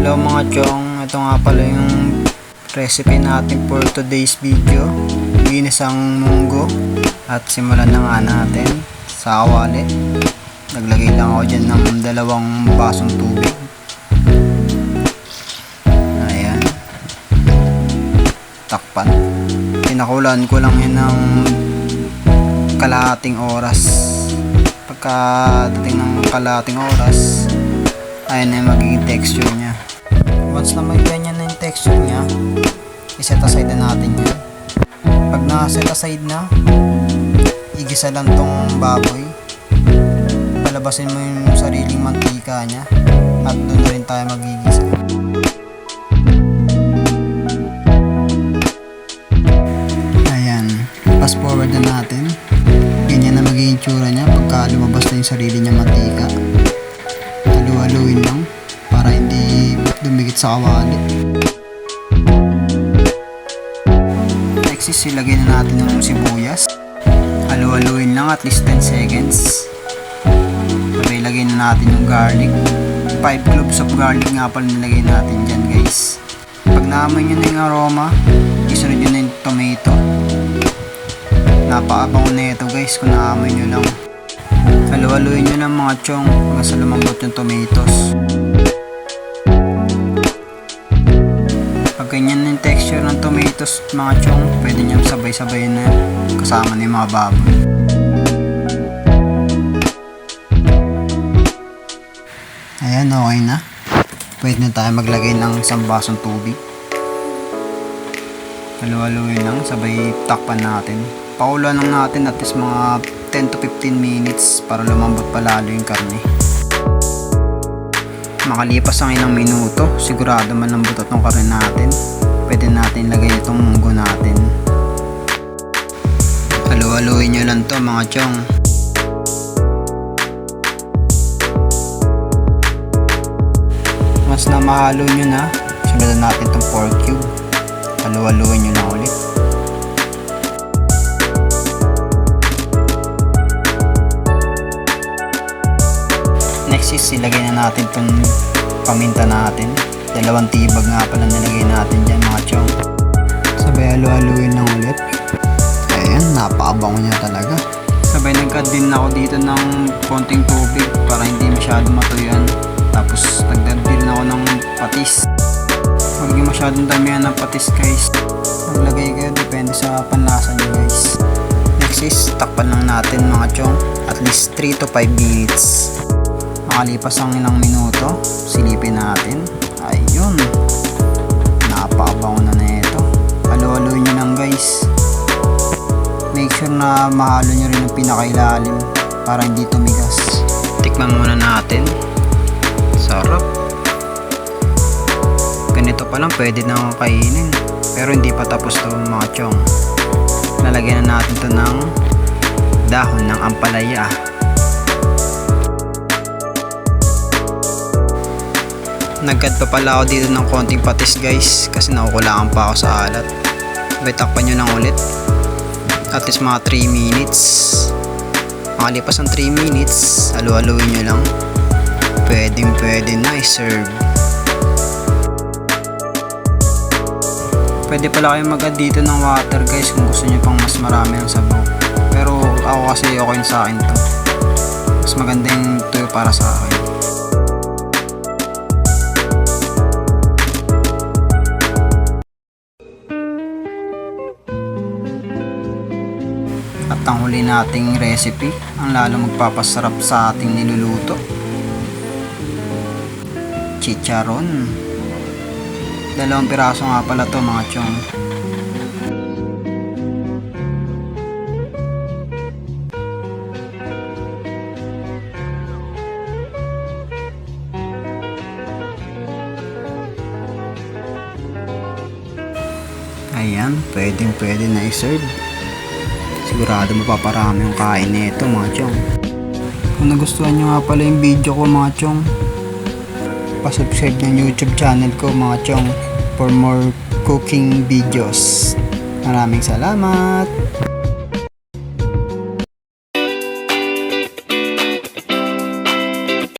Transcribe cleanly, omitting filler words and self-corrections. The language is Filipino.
Hello mga chong, ito nga pala yung recipe natin for today's video. Ginisang munggo at simulan na nga natin sa kawali. Naglagay lang ako dyan ng 2 basong tubig. Ayan, takpan. Pinakulan ko lang yun ng kalahating oras. Pagkadating ng kalahating oras, ayan na yung magiging texture nya. Once na may ganyan na yung texture nya, iset aside na natin yan. Pag na-set aside na, igisa lang tong baboy. Palabasin mo yung sariling mantika nya at doon na rin tayo magigisa. Ayan, fast forward na natin. Ganyan na magiging tsura nya pagka lumabas na yung sarili nya mantika. Halu-haluin lang para hindi dumikit sa kawali. Next is ilagay na natin yung sibuyas. Halu-haluin lang at least 10 seconds. Sabay ilagay na natin yung garlic. 5 cloves of garlic nga pala nilagay natin dyan guys. Pag naamoy nyo na yung aroma, isunod nyo na yung tomato. Napakabango na ito guys kung naamoy nyo lang. Halu-haluin nyo lang mga chong hanggang sa lumambot yung tomatoes. Pag ganyan na yung texture ng tomatoes mga chong, pwede nyo sabay-sabay na kasama na yung mga baboy. Ayan, okay na. Pwede na tayo maglagay ng 1 basong tubig. Halu-haluin lang, sabay takpan natin. Pakulan lang natin at least mga 10 to 15 minutes para lumambot pa lalo yung karne. Makalipas ang ilang minuto, sigurado malambot at ng karne natin. Pwede natin lagay itong munggo natin. Halu-haluin nyo lang to mga chong. Once na mahalo nyo na, sundan natin itong pork cube. Halu-haluin nyo lang ulit. Next is ilagay na natin itong paminta natin. 2 tibag nga pala nilagay natin dyan mga chong. Sabay halu-haluin lang ulit. Ayan, napakabango niya talaga. Sabay nag-add din ako dito ng konting tubig para hindi masyado matuyan. Tapos nagdad din ako ng patis. Huwag hindi masyadong damihan ng patis guys. Maglagay kayo, depende sa panlasa nyo guys. Next is takpan lang natin mga chong at least 3 to 5 minutes. Makalipas ang ilang minuto, silipin natin. Ayun, napakabango na ito. Halu-haluin nyo lang guys. Make sure na mahalo nyo rin yung pinakailalim para hindi tumigas. Tikman muna natin. Sarap. Ganito pa lang pwede na kainin. Pero hindi pa tapos to mga chong. Lalagyan na natin to ng dahon ng ampalaya. Nag-add pa pala ako dito ng konting patis guys kasi nakukulangan pa ako sa alat. Sabay takpan nyo lang ulit at least mga 3 minutes. Makalipas ng 3 minutes, halu-haluin nyo lang. Pwede na i-serve. Pwede pala kayong mag-add dito ng water guys kung gusto nyo pang mas marami ng sabaw. Pero ako kasi okay sa akin to. Mas maganda yung tuyo para sa akin. At ang huli nating recipe ang lalo magpapasarap sa ating niluluto, chicharon. 2 piraso nga pala to mga chong. Ayan, pwede na i-serve. Sigurado mapaparami yung kain nito mga chong. Kung nagustuhan nyo nga pala yung video ko mga chong, pasubscribe ng YouTube channel ko mga chong for more cooking videos. Maraming salamat!